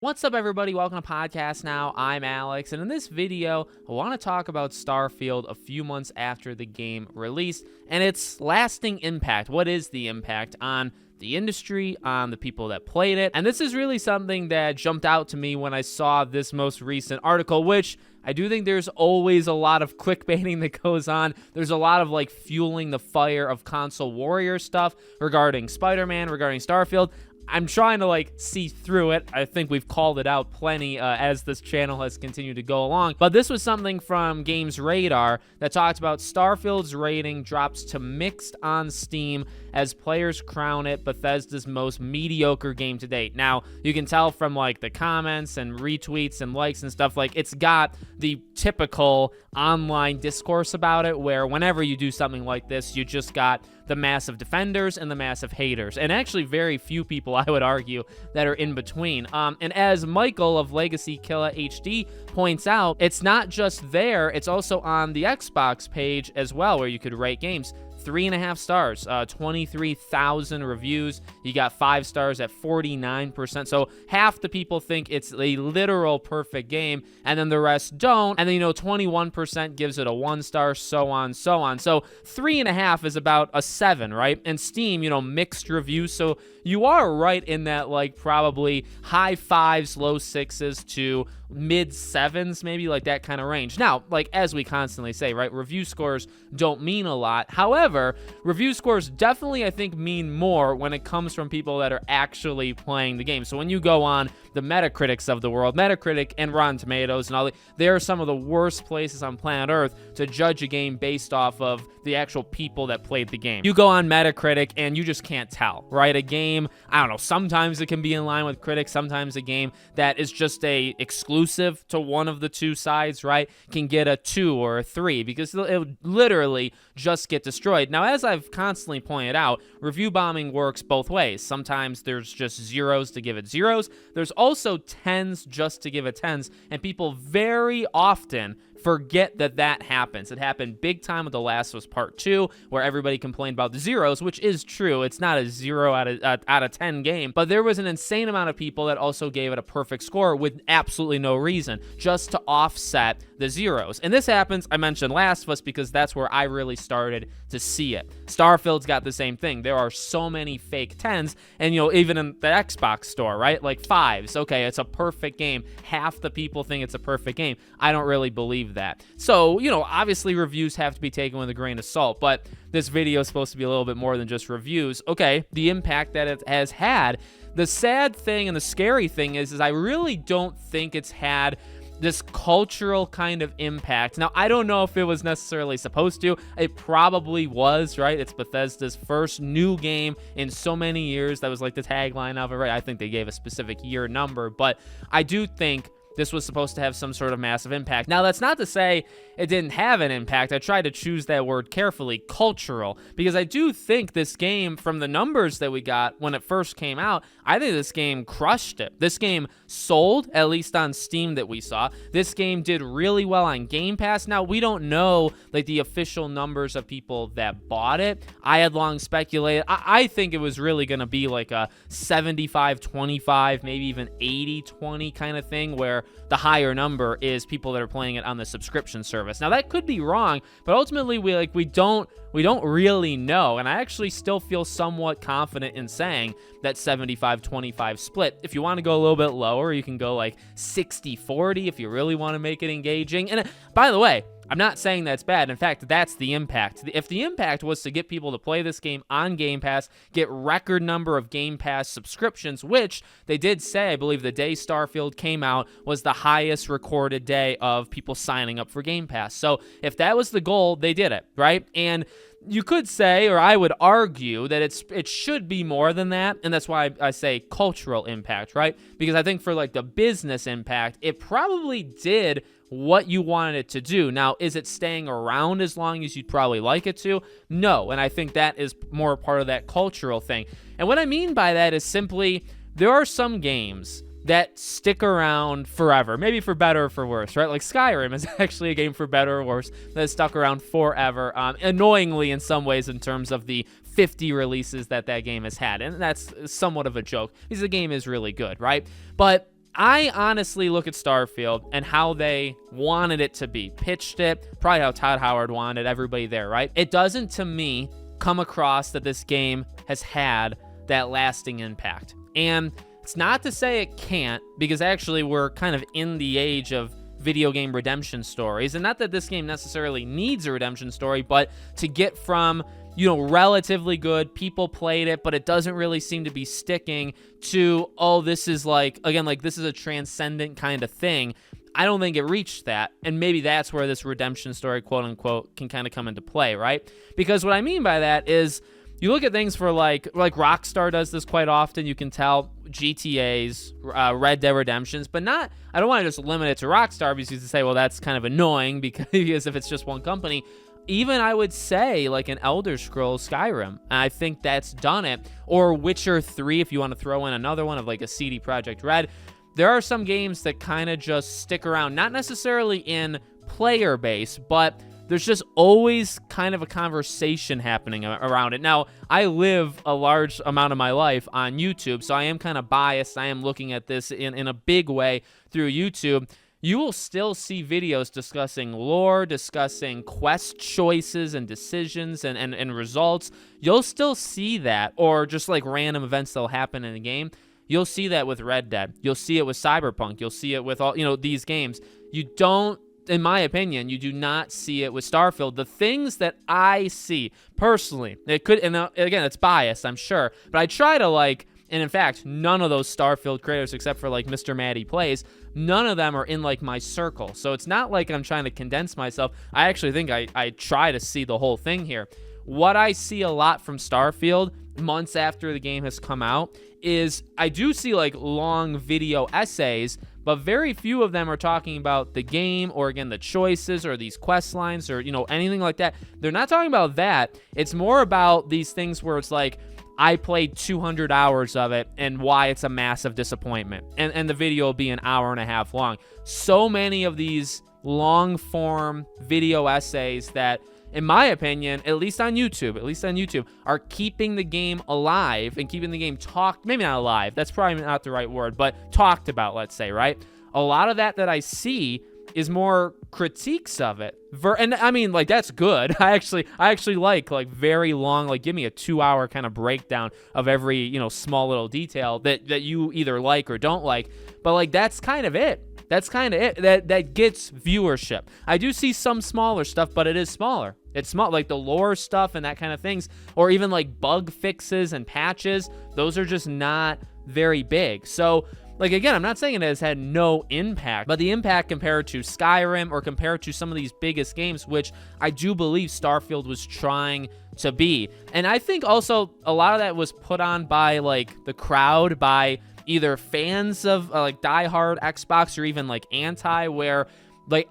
What's up, everybody? Welcome to Podcast Now. I'm Alex, and in this video, I want to talk about Starfield a few months after the game released and its lasting impact. What is the impact on the industry, on the people that played it? And this is really something that jumped out to me when I saw this most recent article, which I do think there's always a lot of clickbaiting that goes on. There's a lot of fueling the fire of console warrior stuff regarding Spider-Man, regarding Starfield. I'm trying to see through it. I think we've called it out plenty as this channel has continued to go along. But this was something from Games Radar that talked about Starfield's rating drops to mixed on Steam as players crown it Bethesda's most mediocre game to date. Now, you can tell from the comments and retweets and likes and stuff, it's got the typical online discourse about it, where whenever you do something like this, you just got the massive defenders and the massive haters, and actually very few people, I would argue, that are in between. And as Michael of Legacy Killa HD points out, it's not just there, it's also on the Xbox page as well, where you could rate games. 3.5 stars, 23,000 reviews. You got 5 stars at 49%. So half the people think it's a literal perfect game, and then the rest don't. And then 21% gives it a 1 star, so on, so on. So 3.5 is about a 7, right? And Steam, mixed reviews. So you are right in that probably high 5s, low 6s to mid 7s, maybe that kind of range. Now, as we constantly say, right, review scores don't mean a lot. However, review scores definitely, I think, mean more when it comes from people that are actually playing the game. So when you go on the Metacritics of the world, Metacritic and Rotten Tomatoes and all, they are some of the worst places on planet Earth to judge a game based off of the actual people that played the game. You go on Metacritic and you just can't tell, right? A game, I don't know, sometimes it can be in line with critics, sometimes a game that is just a exclusive to one of the two sides, right, can get a 2 or a 3 because it would literally just get destroyed. Now, as I've constantly pointed out, review bombing works both ways. Sometimes there's just zeros to give it zeros. There's also 10s just to give it 10s, and people very often forget that happens. It happened big time with The Last of Us Part 2, where everybody complained about the zeros, which is true. It's not a 0 out of 10 game, but there was an insane amount of people that also gave it a perfect score with absolutely no reason, just to offset the zeros. And this happens, I mentioned Last of Us because that's where I really started to see it. Starfield's got the same thing. There are so many fake 10s, and even in the Xbox store, right, 5s. Okay, it's a perfect game. Half the people think it's a perfect game. I don't really believe that. So, obviously reviews have to be taken with a grain of salt, but this video is supposed to be a little bit more than just reviews. Okay, the impact that it has had. The sad thing and the scary thing is I really don't think it's had this cultural kind of impact. Now, I don't know if it was necessarily supposed to. It probably was, right? It's Bethesda's first new game in so many years. That was the tagline of it, right? I think they gave a specific year number, but I do think this was supposed to have some sort of massive impact. Now, that's not to say it didn't have an impact. I tried to choose that word carefully, cultural, because I do think this game, from the numbers that we got when it first came out, I think this game crushed it. This game sold, at least on Steam that we saw. This game did really well on Game Pass. Now, we don't know the official numbers of people that bought it. I had long speculated. I think it was really going to be a 75-25, maybe even 80-20 kind of thing, where the higher number is people that are playing it on the subscription service. Now, that could be wrong, but ultimately we don't really know, and I actually still feel somewhat confident in saying that 75-25 split. If you want to go a little bit lower, you can go 60-40 if you really want to make it engaging. And by the way, I'm not saying that's bad. In fact, that's the impact. If the impact was to get people to play this game on Game Pass, get record number of Game Pass subscriptions, which they did say, I believe the day Starfield came out was the highest recorded day of people signing up for Game Pass. So if that was the goal, they did it, right? And you could say, or I would argue, that it should be more than that, and that's why I say cultural impact, right? Because I think for the business impact, it probably did what you wanted it to do. Now, is it staying around as long as you'd probably like it to? No, and I think that is more part of that cultural thing. And what I mean by that is simply, there are some games that stick around forever, maybe for better or for worse, right? Skyrim is actually a game for better or worse that has stuck around forever, annoyingly in some ways in terms of the 50 releases that game has had, and that's somewhat of a joke because the game is really good, right? But I honestly look at Starfield and how they wanted it to be, pitched it, probably how Todd Howard wanted everybody there, right? It doesn't, to me, come across that this game has had that lasting impact. And it's not to say it can't, because actually we're kind of in the age of video game redemption stories. And not that this game necessarily needs a redemption story, but to get from, relatively good, people played it, but it doesn't really seem to be sticking, to, oh, this is this is a transcendent kind of thing. I don't think it reached that. And maybe that's where this redemption story, quote unquote, can kind of come into play, right? Because what I mean by that is, you look at things for like Rockstar does this quite often. You can tell GTA's, Red Dead Redemptions, but not, I don't want to just limit it to Rockstar, because you say, well, that's kind of annoying because if it's just one company. Even I would say like an Elder Scrolls Skyrim. I think that's done it. Or Witcher 3, if you want to throw in another one of like a CD Projekt Red. There are some games that kind of just stick around, not necessarily in player base, but there's just always kind of a conversation happening around it. Now, I live a large amount of my life on YouTube, so I am kind of biased. I am looking at this in a big way through YouTube. You will still see videos discussing lore, discussing quest choices and decisions and results. You'll still see that, or just like random events that'll happen in the game. You'll see that with Red Dead. You'll see it with Cyberpunk. You'll see it with all, these games. You don't, in my opinion, you do not see it with Starfield. The things that I see personally, it could, and again, it's biased, I'm sure, but I try to and in fact, none of those Starfield creators, except for like Mr. Maddie Plays, none of them are in like my circle. So it's not like I'm trying to condense myself. I actually think I try to see the whole thing here. What I see a lot from Starfield months after the game has come out is I do see like long video essays, but very few of them are talking about the game or, again, the choices or these quest lines or, anything like that. They're not talking about that. It's more about these things where it's like, I played 200 hours of it and why it's a massive disappointment. And the video will be an hour and a half long. So many of these long form video essays that, in my opinion, at least on YouTube, are keeping the game alive and keeping the game maybe not alive, that's probably not the right word, but talked about, let's say, right? A lot of that I see is more critiques of it. And I mean, like, that's good. I actually like very long, give me a 2-hour kind of breakdown of every, small little detail that you either like or don't like. But that's kind of it. That's kind of it. That gets viewership. I do see some smaller stuff, but it is smaller. It's small, like the lore stuff and that kind of things, or even like bug fixes and patches. Those are just not very big. So, again, I'm not saying it has had no impact, but the impact compared to Skyrim or compared to some of these biggest games, which I do believe Starfield was trying to be. And I think also a lot of that was put on by the crowd, by either fans of diehard Xbox or even anti, where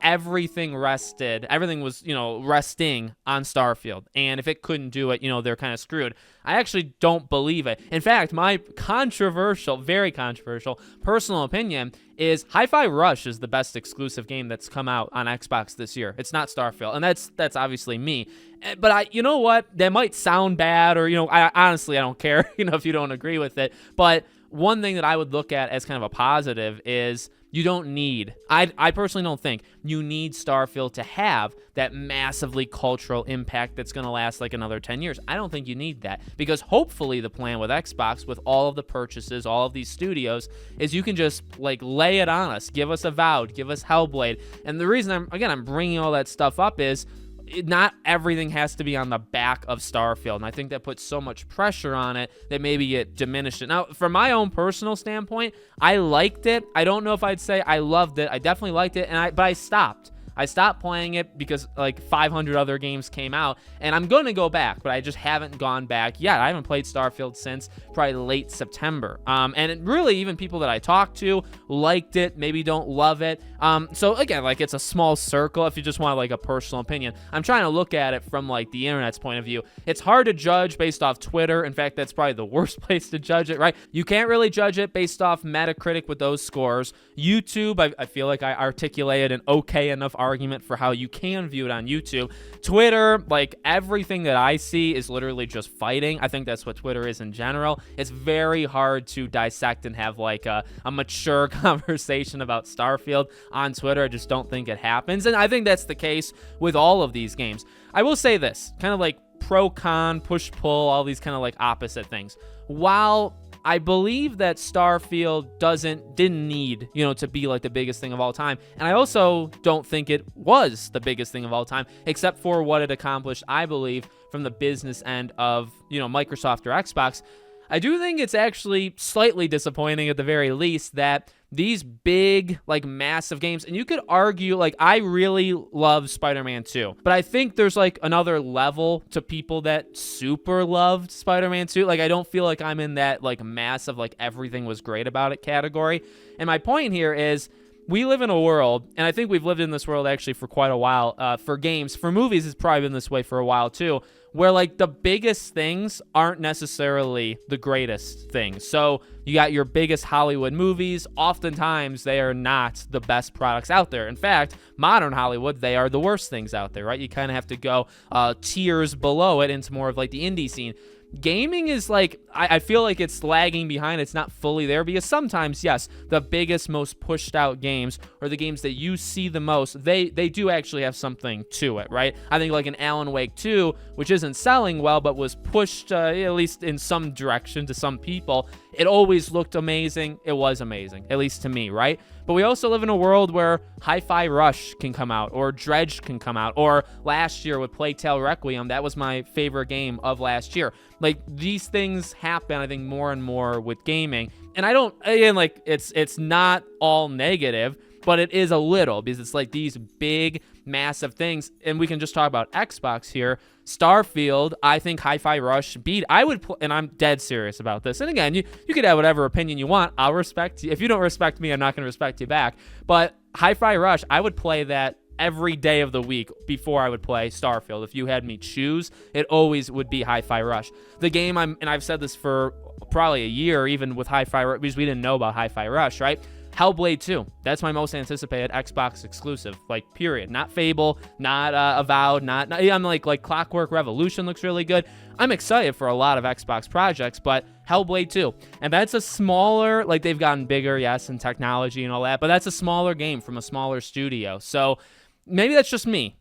everything was, resting on Starfield. And if it couldn't do it, they're kind of screwed. I actually don't believe it. In fact, my very controversial personal opinion is Hi-Fi Rush is the best exclusive game that's come out on Xbox this year. It's not Starfield. And that's obviously me. But you know what? That might sound bad, or, I honestly don't care, if you don't agree with it. But one thing that I would look at as kind of a positive is you don't need, I personally don't think you need Starfield to have that massively cultural impact that's going to last another 10 years. I don't think you need that, because hopefully the plan with Xbox, with all of the purchases, all of these studios, is you can just lay it on us. Give us Avowed, give us Hellblade. And the reason I'm bringing all that stuff up is not everything has to be on the back of Starfield, and I think that puts so much pressure on it that maybe it diminished it. Now, from my own personal standpoint, I liked it. I don't know if I'd say I loved it. I definitely liked it, but I stopped. I stopped playing it because 500 other games came out, and I'm going to go back, but I just haven't gone back yet. I haven't played Starfield since probably late September. And really, even people that I talked to liked it, maybe don't love it. So again, it's a small circle if you just want a personal opinion. I'm trying to look at it from the internet's point of view. It's hard to judge based off Twitter. In fact, that's probably the worst place to judge it, right? You can't really judge it based off Metacritic with those scores. YouTube, I feel like I articulated an okay enough argument for how you can view it on YouTube. Twitter, like everything that I see is literally just fighting. I think that's what Twitter is in general. It's very hard to dissect and have like a mature conversation about Starfield on Twitter. I just don't think it happens. And I think that's the case with all of these games. I will say this, kind of like pro, con, push, pull, all these kind of like opposite things. While I believe that Starfield didn't need, to be like the biggest thing of all time. And I also don't think it was the biggest thing of all time, except for what it accomplished, I believe, from the business end of, Microsoft or Xbox. I do think it's actually slightly disappointing at the very least that these big, like massive games, and you could argue, like, I really love Spider-Man 2, but I think there's like another level to people that super loved Spider-Man 2. Like, I don't feel like I'm in that like massive, like everything was great about it category. And my point here is, we live in a world, and I think we've lived in this world actually for quite a while, for games. For movies, it's probably been this way for a while too, where like the biggest things aren't necessarily the greatest things. So you got your biggest Hollywood movies. Oftentimes, they are not the best products out there. In fact, modern Hollywood, they are the worst things out there, right? You kind of have to go tiers below it into more of like the indie scene. Gaming is like, I feel like it's lagging behind. It's not fully there because sometimes, yes, the biggest, most pushed out games or the games that you see the most, they do actually have something to it, right? I think like an Alan Wake 2, which isn't selling well, but was pushed at least in some direction to some people. It always looked amazing. It was amazing, at least to me, right? But we also live in a world where Hi-Fi Rush can come out, or Dredge can come out, or last year with Plague Tale Requiem, that was my favorite game of last year. Like, these things happen, I think, more and more with gaming. And I don't, again, like, it's not all negative, but it is a little, because it's like these big, massive things. And we can just talk about Xbox here. Starfield, I think Hi-Fi Rush beat. I would, and I'm dead serious about this. And again, you could have whatever opinion you want. I'll respect you. If you don't respect me, I'm not going to respect you back. But Hi-Fi Rush, I would play that every day of the week before I would play Starfield. If you had me choose, it always would be Hi-Fi Rush. The game, and I've said this for probably a year, even with Hi-Fi Rush, because we didn't know about Hi-Fi Rush, right? Hellblade 2, that's my most anticipated Xbox exclusive, like, period. Not Fable, not Avowed, I'm like Clockwork Revolution looks really good. I'm excited for a lot of Xbox projects, but Hellblade 2, and that's a smaller, like, they've gotten bigger, yes, in technology and all that, but that's a smaller game from a smaller studio. So maybe that's just me.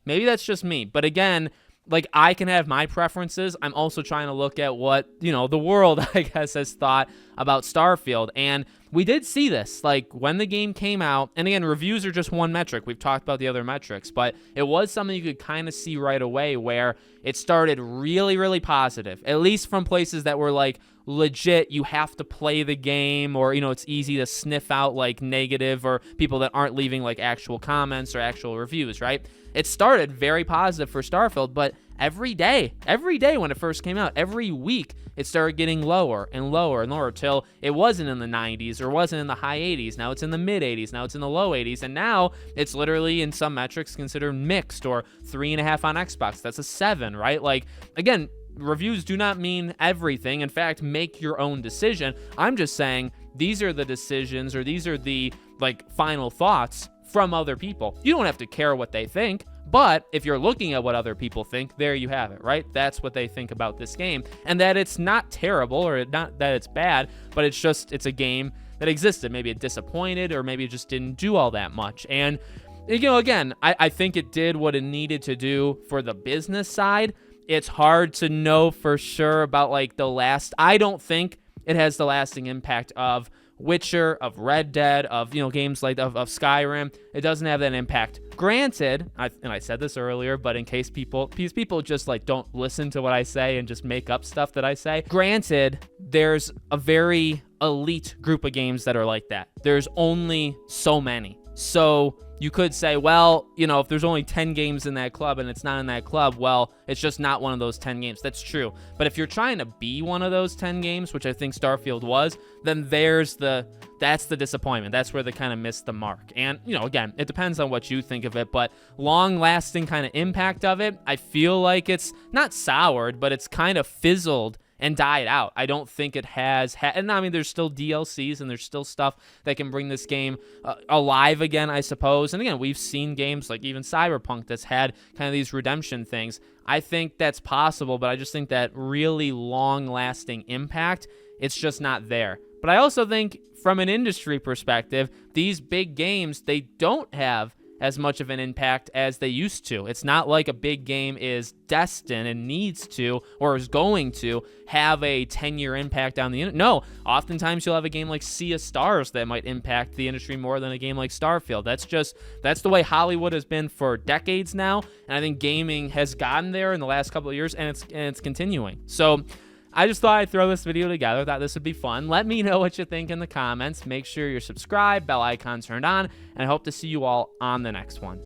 But again, like, I can have my preferences. I'm also trying to look at what, the world, I guess, has thought about Starfield. And we did see this, like, when the game came out. And again, reviews are just one metric. We've talked about the other metrics, but it was something you could kind of see right away where it started really, really positive, at least from places that were like, legit, you have to play the game, or it's easy to sniff out like negative or people that aren't leaving like actual comments or actual reviews, right? It started very positive for Starfield, but every day when it first came out, every week it started getting lower and lower and lower till it wasn't in the 90s or wasn't in the high 80s. Now it's in the mid 80s. Now it's in the low 80s. And now it's literally in some metrics considered mixed, or 3.5 on Xbox. That's a 7, right? Like, again, reviews do not mean everything. In fact, make your own decision. I'm just saying these are the decisions, or these are the like final thoughts from other people. You don't have to care what they think, but if you're looking at what other people think, there you have it, right? That's what they think about this game, and that it's not terrible, or not that it's bad, but it's a game that existed. Maybe it disappointed, or maybe it just didn't do all that much. And again, I think it did what it needed to do for the business side. It's hard to know for sure about like I don't think it has the lasting impact of Witcher, of Red Dead, of games like of Skyrim. It doesn't have that impact. Granted, I said this earlier, but in case people just like don't listen to what I say and just make up stuff that I say. Granted, there's a very elite group of games that are like that. There's only so many. So you could say, well, if there's only 10 games in that club and it's not in that club, well, it's just not one of those 10 games. That's true. But if you're trying to be one of those 10 games, which I think Starfield was, then that's the disappointment. That's where they kind of missed the mark. And, again, it depends on what you think of it, but long-lasting kind of impact of it, I feel like it's not soured, but it's kind of fizzled and died out. I don't think it has, and I mean, there's still DLCs and there's still stuff that can bring this game alive again, I suppose. And again, we've seen games like even Cyberpunk that's had kind of these redemption things. I think that's possible, but I just think that really long-lasting impact, it's just not there. But I also think from an industry perspective, these big games, they don't have as much of an impact as they used to. It's not like a big game is destined and needs to or is going to have a 10-year impact on the industry. No, oftentimes you'll have a game like Sea of Stars that might impact the industry more than a game like Starfield. That's the way Hollywood has been for decades now, and I think gaming has gotten there in the last couple of years, and it's continuing. So I just thought I'd throw this video together. Thought this would be fun. Let me know what you think in the comments. Make sure you're subscribed, bell icon turned on, and I hope to see you all on the next one.